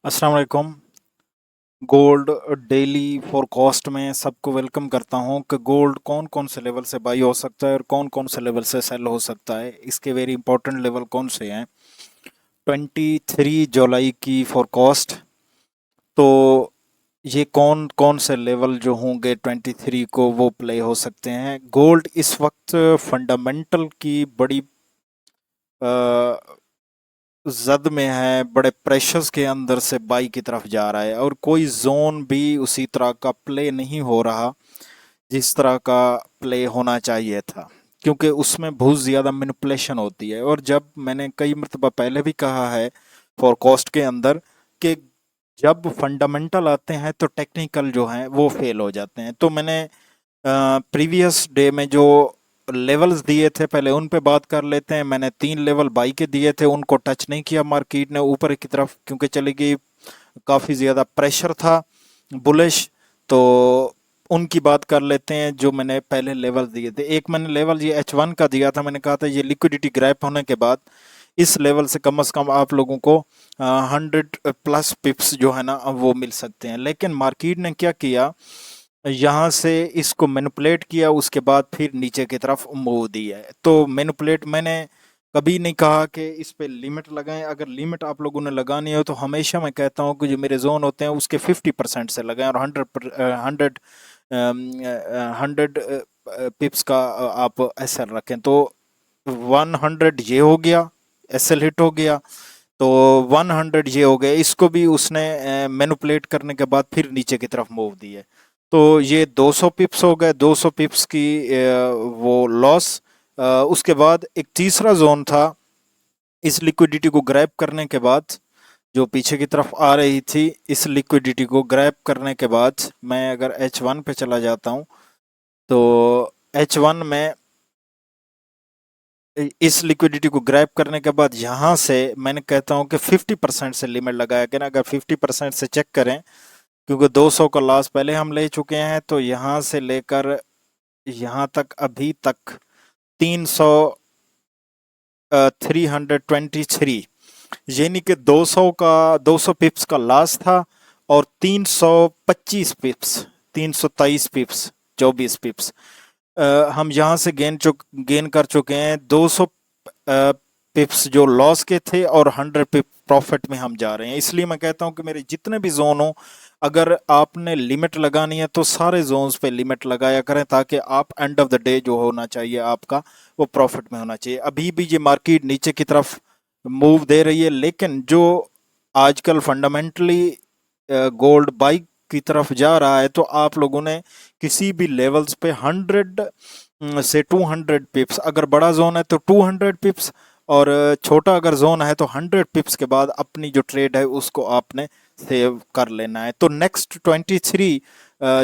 अस्सलाम वालेकुम। Gold daily forecast में सबको वेलकम करता हूं कि गोल्ड कौन कौन से लेवल से बाई हो सकता है और कौन कौन से लेवल से सेल हो सकता है। इसके वेरी इंपॉर्टेंट लेवल कौन से हैं। 23 जुलाई की फोरकास्ट। तो ये कौन कौन से लेवल जो होंगे 23 को वो प्ले हो सकते हैं। गोल्ड इस वक्त फंडामेंटल की बड़ी जद में है, बड़े प्रेशर्स के अंदर से बाई की तरफ जा रहा है और कोई जोन भी उसी तरह का प्ले नहीं हो रहा जिस तरह का प्ले होना चाहिए था, क्योंकि उसमें बहुत ज़्यादा मैनिपुलेशन होती है। और जब मैंने कई मरतबा पहले भी कहा है फोरकास्ट के अंदर कि जब फंडामेंटल आते हैं तो टेक्निकल जो हैं वो फेल हो जाते हैं। तो मैंने प्रीवियस डे में जो लेवल्स दिए थे पहले उन पे बात कर लेते हैं। मैंने 3 लेवल बाई के दिए थे, उनको टच नहीं किया मार्केट ने ऊपर की तरफ, क्योंकि चली गई, काफ़ी ज़्यादा प्रेशर था बुलिश। तो उनकी बात कर लेते हैं जो मैंने पहले लेवल दिए थे। एक मैंने लेवल ये H1 का दिया था, मैंने कहा था ये लिक्विडिटी ग्रैप होने के बाद इस लेवल से कम आप लोगों को 100+ पिप्स जो है ना वो मिल सकते हैं। लेकिन मार्केट ने क्या किया, यहाँ से इसको मैनिपुलेट किया, उसके बाद फिर नीचे की तरफ मूव दी है। तो मैनिपुलेट मैंने कभी नहीं कहा कि इस पे लिमिट लगाएं। अगर लिमिट आप लोगों ने लगानी हो तो हमेशा मैं कहता हूँ कि जो मेरे जोन होते हैं उसके 50% से लगाएं और 100 पिप्स का आप एसएल रखें। तो 100 ये हो गया, एसएल हिट हो गया। तो 100 ये हो गया, इसको भी उसने मैनिपुलेट करने के बाद फिर नीचे की तरफ मूव दी है। तो ये 200 पिप्स हो गए, 200 पिप्स की वो लॉस। उसके बाद एक तीसरा जोन था, इस लिक्विडिटी को ग्रैब करने के बाद जो पीछे की तरफ आ रही थी, इस लिक्विडिटी को ग्रैब करने के बाद मैं अगर H1 पे चला जाता हूँ तो H1 में इस लिक्विडिटी को ग्रैब करने के बाद यहाँ से मैंने कहता हूँ कि 50% से लिमिट लगाया गया ना। अगर 50% से चेक करें, क्योंकि 200 का लॉस पहले हम ले चुके हैं, तो यहाँ से लेकर यहाँ तक अभी तक 300 323, यानी कि 200 का 200 पिप्स का लॉस था और 325 पिप्स, 323 पिप्स, 24 पिप्स हम यहाँ से गेन कर चुके हैं। 200 पिप्स जो लॉस के थे और 100 पिप प्रॉफिट में हम जा रहे हैं। इसलिए मैं कहता हूँ कि मेरे जितने भी जोन हो, अगर आपने लिमिट लगानी है तो सारे जोन्स पे लिमिट लगाया करें, ताकि आप एंड ऑफ द डे जो होना चाहिए आपका वो प्रॉफिट में होना चाहिए। अभी भी ये मार्केट नीचे की तरफ मूव दे रही है, लेकिन जो आजकल फंडामेंटली गोल्ड बाई की तरफ जा रहा है, तो आप लोगों ने किसी भी लेवल्स पे 100 से 200 पिप्स, अगर बड़ा जोन है तो 200 पिप्स और छोटा अगर जोन है तो 100 पिप्स के बाद अपनी जो ट्रेड है उसको आपने सेव कर लेना है। तो नेक्स्ट 23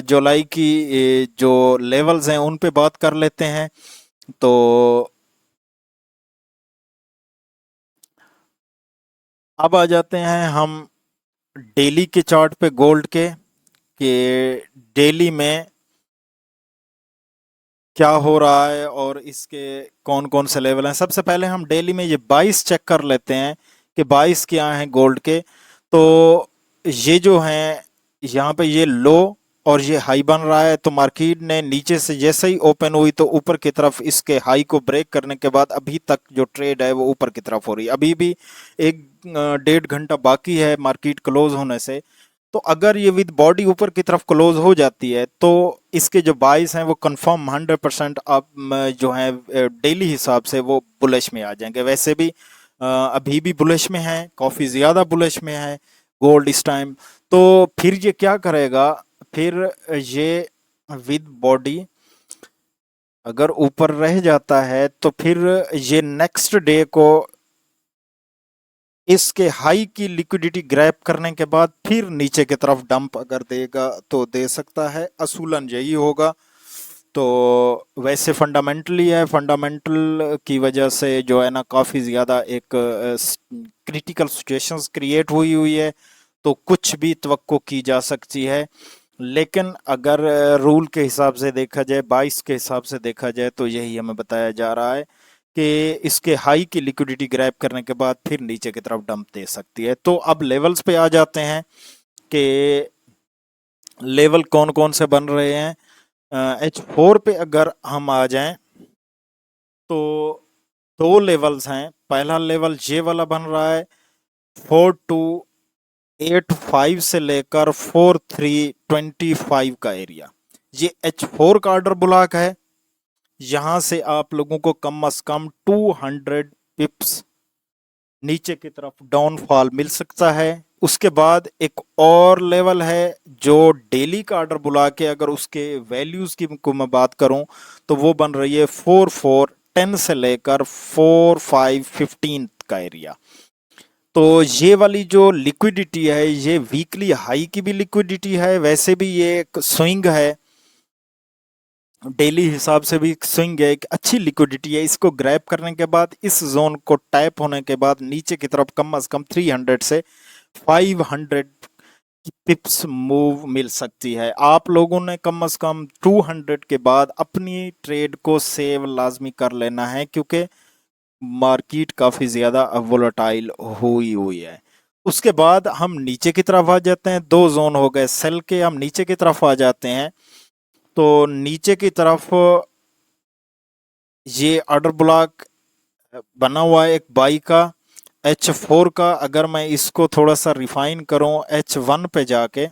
जुलाई की जो लेवल्स हैं उन पे बात कर लेते हैं। तो अब आ जाते हैं हम डेली के चार्ट पे गोल्ड के, कि डेली में क्या हो रहा है और इसके कौन कौन से लेवल हैं। सबसे पहले हम डेली में ये 22 चेक कर लेते हैं कि 22 क्या हैं गोल्ड के। तो ये जो हैं यहाँ पे ये लो और ये हाई बन रहा है। तो मार्केट ने नीचे से जैसे ही ओपन हुई तो ऊपर की तरफ इसके हाई को ब्रेक करने के बाद अभी तक जो ट्रेड है वो ऊपर की तरफ हो रही है। अभी भी एक 1.5 घंटा बाकी है मार्केट क्लोज होने से। तो अगर ये विद बॉडी ऊपर की तरफ क्लोज हो जाती है तो इसके जो बाइस हैं वो कंफर्म 100% आप जो है डेली हिसाब से वो बुलिश में आ जाएंगे। वैसे भी अभी भी बुलिश में है, काफ़ी ज़्यादा बुलिश में है गोल्ड इस टाइम। तो फिर ये क्या करेगा, फिर ये विद बॉडी अगर ऊपर रह जाता है तो फिर ये नेक्स्ट डे को इसके हाई की लिक्विडिटी ग्रैब करने के बाद फिर नीचे की तरफ डंप अगर देगा तो दे सकता है, असूलन यही होगा। तो वैसे फंडामेंटली है, फंडामेंटल की वजह से जो है ना काफ़ी ज़्यादा एक क्रिटिकल सिचुएशंस क्रिएट हुई हुई है, तो कुछ भी तवक्को की जा सकती है। लेकिन अगर रूल के हिसाब से देखा जाए, 22 के हिसाब से देखा जाए, तो यही हमें बताया जा रहा है कि इसके हाई की लिक्विडिटी ग्रैब करने के बाद फिर नीचे की तरफ डंप दे सकती है। तो अब लेवल्स पे आ जाते हैं कि लेवल कौन कौन से बन रहे हैं। H4 पे अगर हम आ जाएं तो दो लेवल्स हैं। पहला लेवल ये वाला बन रहा है 4285 से लेकर 4325 का एरिया। ये H4 का ऑर्डर ब्लॉक है। यहां से आप लोगों को कम से कम 200 पिप्स नीचे की तरफ डाउनफॉल मिल सकता है। उसके बाद एक और लेवल है जो डेली का ऑर्डर बुला के अगर उसके वैल्यूज की को मैं बात करूं तो वो बन रही है 4410 से लेकर 4515 का एरिया। तो ये वाली जो लिक्विडिटी है ये वीकली हाई की भी लिक्विडिटी है, वैसे भी ये एक स्विंग है, डेली हिसाब से भी स्विंग है, एक अच्छी लिक्विडिटी है। इसको ग्रैब करने के बाद इस जोन को टैप होने के बाद नीचे की तरफ कम से कम 300 से 500 की पिप्स मूव मिल सकती है। आप लोगों ने कम से कम 200 के बाद अपनी ट्रेड को सेव लाजमी कर लेना है, क्योंकि मार्केट काफ़ी ज़्यादा वोलेटाइल हुई हुई है। उसके बाद हम नीचे की तरफ आ जाते हैं। दो जोन हो गए सेल के, हम नीचे की तरफ आ जाते हैं। तो नीचे की तरफ ये ऑर्डर ब्लॉक बना हुआ है एक बाई का H4 का। अगर मैं इसको थोड़ा सा रिफाइन करूं H1 पे जाके,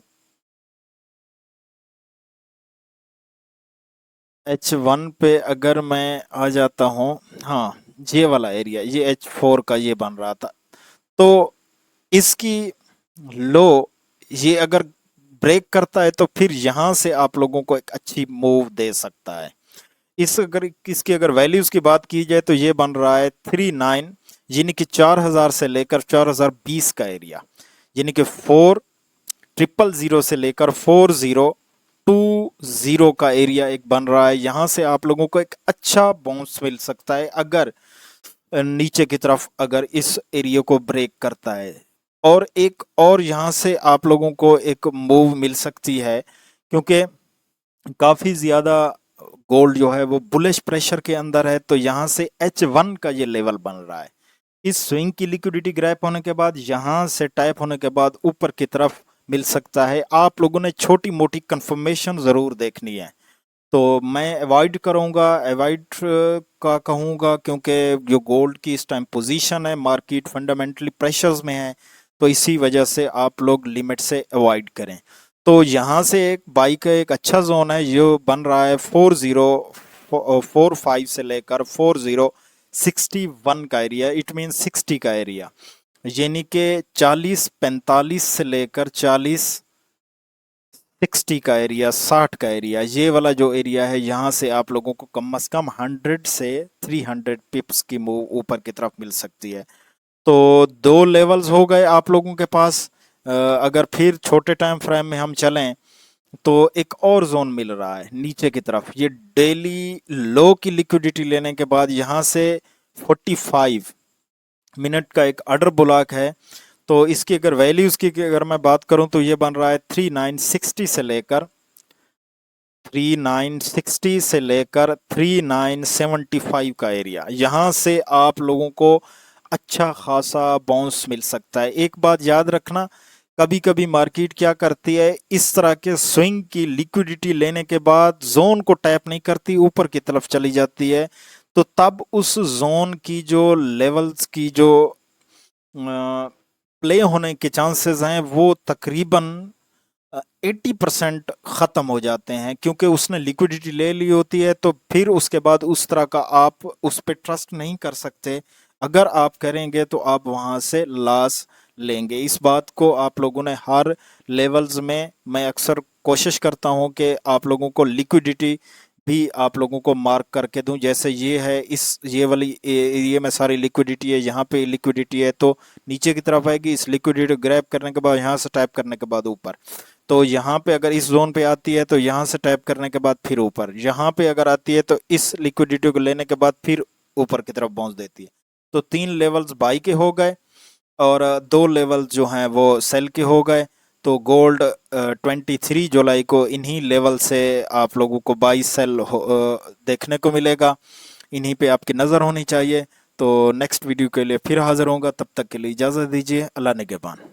H1 पे अगर मैं आ जाता हूं, हाँ ये वाला एरिया ये H4 का ये बन रहा था। तो इसकी लो ये अगर ब्रेक करता है तो फिर यहां से आप लोगों को एक अच्छी मूव दे सकता है। इस अगर इसकी अगर वैल्यूज की बात की जाए तो ये बन रहा है 39, यानी कि 4000 से लेकर 4020 का एरिया, यानी कि 4000 से लेकर 4020 का एरिया एक बन रहा है। यहां से आप लोगों को एक अच्छा बाउंस मिल सकता है अगर नीचे की तरफ अगर इस एरिया को ब्रेक करता है। और एक और यहाँ से आप लोगों को एक मूव मिल सकती है, क्योंकि काफ़ी ज़्यादा गोल्ड जो है वो बुलिश प्रेशर के अंदर है। तो यहाँ से H1 का ये लेवल बन रहा है। इस स्विंग की लिक्विडिटी ग्रैप होने के बाद यहाँ से टैप होने के बाद ऊपर की तरफ मिल सकता है। आप लोगों ने छोटी मोटी कंफर्मेशन ज़रूर देखनी है। तो मैं अवॉइड करूँगा, अवॉइड का कहूँगा, क्योंकि जो गोल्ड की इस टाइम पोजीशन है मार्केट फंडामेंटली प्रेशर्स में है, तो इसी वजह से आप लोग लिमिट से अवॉइड करें। तो यहाँ से एक बाई का एक अच्छा जोन है जो बन रहा है 4045 से लेकर 4061 का एरिया, इट मीन 60 का एरिया, यानी कि 4045 से लेकर 4060 का एरिया, 60 का एरिया, ये वाला जो एरिया है यहाँ से आप लोगों को कम से कम 100 से 300 पिप्स की मूव ऊपर की तरफ मिल सकती है। तो दो लेवल्स हो गए आप लोगों के पास। अगर फिर छोटे टाइम फ्रेम में हम चलें तो एक और जोन मिल रहा है नीचे की तरफ। ये डेली लो की लिक्विडिटी लेने के बाद यहाँ से 45 मिनट का एक ऑर्डर ब्लॉक है। तो इसकी अगर वैल्यूज की अगर मैं बात करूं तो ये बन रहा है 3960 से लेकर 3975 का एरिया। यहाँ से आप लोगों को अच्छा खासा बाउंस मिल सकता है। एक बात याद रखना, कभी कभी मार्केट क्या करती है, इस तरह के स्विंग की लिक्विडिटी लेने के बाद जोन को टैप नहीं करती, ऊपर की तरफ चली जाती है। तो तब उस जोन की जो लेवल्स की जो प्ले होने के चांसेस हैं वो तकरीबन 80% ख़त्म हो जाते हैं, क्योंकि उसने लिक्विडिटी ले ली होती है। तो फिर उसके बाद उस तरह का आप उस पर ट्रस्ट नहीं कर सकते। अगर आप करेंगे तो आप वहाँ से लॉस लेंगे। इस बात को आप लोगों ने हर लेवल्स में, मैं अक्सर कोशिश करता हूँ कि आप लोगों को लिक्विडिटी भी आप लोगों को मार्क करके दूं। जैसे ये है, इस ये वाली एरिया में सारी लिक्विडिटी है, यहाँ पे लिक्विडिटी है तो नीचे की तरफ आएगी। इस लिक्विडिटी को ग्रैब करने के बाद यहाँ से टैप करने के बाद ऊपर, तो यहाँ पे अगर इस जोन पे आती है तो यहाँ से टैप करने के बाद फिर ऊपर, यहाँ पे अगर आती है तो इस लिक्विडिटी को लेने के बाद फिर ऊपर की तरफ पहुँच देती है। तो 3 लेवल्स बाई के हो गए और 2 लेवल जो हैं वो सेल के हो गए। तो गोल्ड 23 जुलाई को इन्हीं लेवल से आप लोगों को बाई सेल देखने को मिलेगा। इन्हीं पे आपकी नज़र होनी चाहिए। तो नेक्स्ट वीडियो के लिए फिर हाज़िर होऊंगा, तब तक के लिए इजाज़त दीजिए। अल्लाह निगहबान।